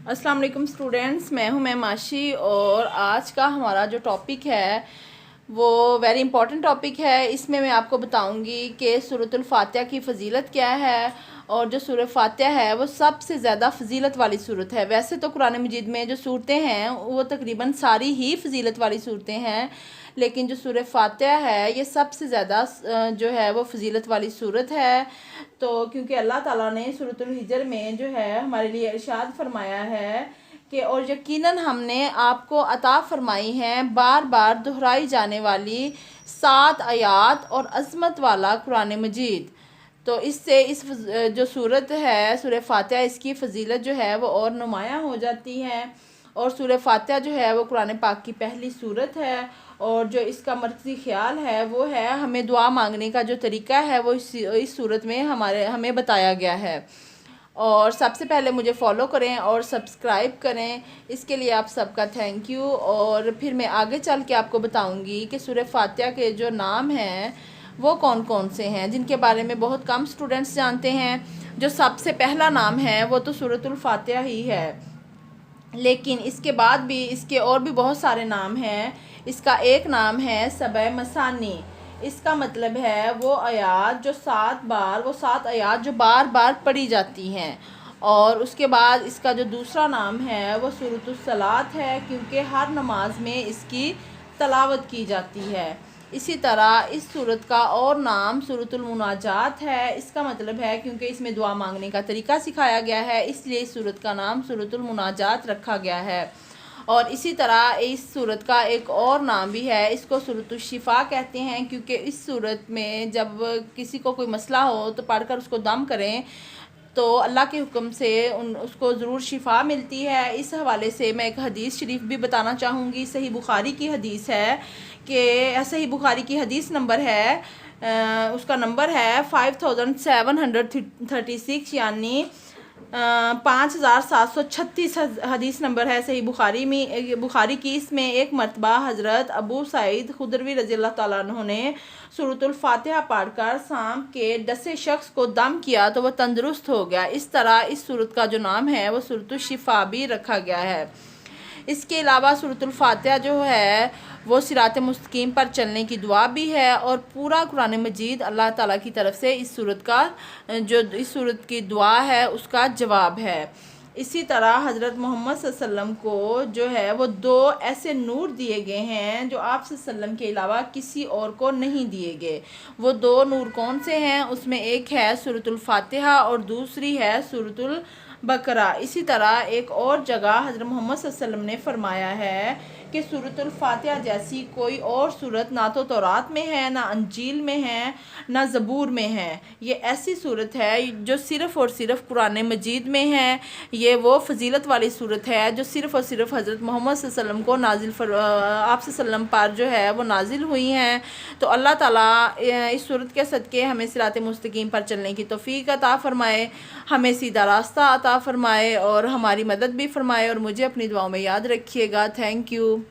अस्सलाम वालेकुम स्टूडेंट्स, मैं हूं माशी। और आज का हमारा जो टॉपिक है वो वेरी इंपॉर्टेंट टॉपिक है। इसमें मैं आपको बताऊंगी कि सूरतुल फातिहा की फ़जीलत क्या है। और जो सूरह फातिहा है वो सबसे ज़्यादा फ़जीलत वाली सूरत है। वैसे तो कुरान मजीद में जो सूरतें हैं वो तकरीबन सारी ही फ़जीलत वाली सूरतें हैं, लेकिन जो सूरह फातिहा है ये सबसे ज़्यादा जो है वो फ़जीलत वाली सूरत है। तो क्योंकि अल्लाह ताला ने सूरतुल हिजर में जो है हमारे लिए इरशाद फरमाया है कि और यकीनन हमने आपको अता फरमाई हैं बार बार दोहराई जाने वाली 7 आयात और अज़मत वाला कुरान मजीद। तो इससे जो सूरत है सूरह फातिहा, इसकी फ़जीलत जो है वो और नुमायाँ हो जाती है। और सूरह फातिहा जो है वो कुरान पाक की पहली सूरत है। और जो इसका मरकज़ी ख़्याल है वो है हमें दुआ मांगने का जो तरीका है वो इस सूरत में हमें बताया गया है। और सबसे पहले मुझे फॉलो करें और सब्सक्राइब करें, इसके लिए आप सबका थैंक यू। और फिर मैं आगे चल के आपको बताऊंगी कि सूरह फातिहा के जो नाम हैं वो कौन कौन से हैं, जिनके बारे में बहुत कम स्टूडेंट्स जानते हैं। जो सबसे पहला नाम है वो तो सूरतुल फातिहा ही है, लेकिन इसके बाद भी इसके और भी बहुत सारे नाम हैं। इसका एक नाम है सबअ मसानी। इसका मतलब है वो आयात जो 7 आयात जो बार बार पढ़ी जाती हैं। और उसके बाद इसका जो दूसरा नाम है वो सूरतुस सलात है, क्योंकि हर नमाज में इसकी तलावत की जाती है। इसी तरह इस सूरत का और नाम सूरतुल मुनाजात है। इसका मतलब है क्योंकि इसमें दुआ मांगने का तरीका सिखाया गया है, इसलिए इस सूरत का नाम सूरतुल मुनाजात रखा गया है। और इसी तरह इस सूरत का एक और नाम भी है, इसको सूरतुल शिफा कहते हैं, क्योंकि इस सूरत में जब किसी को कोई मसला हो तो पढ़कर उसको दम करें तो अल्लाह के हुक्म से उसको ज़रूर शिफा मिलती है। इस हवाले से मैं एक हदीस शरीफ भी बताना चाहूँगी। सही बुखारी की हदीस है कि सही बुखारी की हदीस नंबर है उसका नंबर है 5736, यानी 5736 हदीस नंबर है सही बुखारी की। इसमें एक मरतबा हज़रत अबू सईद खुदरवी रज़ी अल्लाह ताला अन्हु ने सूरतुल फातिहा पढ़कर सांप के डसे शख्स को दम किया तो वह तंदुरुस्त हो गया। इस तरह इस सूरत का जो नाम है वो सूरतुल शिफा भी रखा गया है। इसके अलावा सूरतुल फातिहा जो है वो सिरात मुस्तकीम पर चलने की दुआ भी है। और पूरा कुरान मजीद अल्लाह ताला की तरफ से इस सूरत की दुआ है उसका जवाब है। इसी तरह हज़रत मोहम्मद सल्लल्लाहु अलैहि वसल्लम को जो है वो 2 ऐसे नूर दिए गए हैं जो आप सल्लल्लाहु अलैहि वसल्लम के अलावा किसी और को नहीं दिए गए। वो 2 नूर कौन से हैं? उसमें एक है सूरतुल फातिहा और दूसरी है सूरतुल बकरा। इसी तरह एक और जगह हज़रत मोहम्मद सल्लल्लाहु अलैहि वसल्लम ने फरमाया है कि सूरतुल फातिहा जैसी कोई और सूरत ना तो तौरात में है, ना अंजील में है, ना ज़बूर में है। ये ऐसी सूरत है जो सिर्फ़ और सिर्फ कुरान मजीद में है। ये वो फ़जीलत वाली सूरत है जो सिर्फ़ और सिर्फ हज़रत मोहम्मद सल्लल्लाहु अलैहि वसल्लम को आप सल्लम पर जो है वो नाजिल हुई हैं। तो अल्लाह ताला इस सूरत के सदक़े हमें सिरात मुस्तकीम पर चलने की तौफ़ीक अता फ़रमाए, हमें सीधा रास्ता अता फ़रमाए और हमारी मदद भी फ़रमाए। और मुझे अपनी दुआओं में याद रखिएगा। Thank you.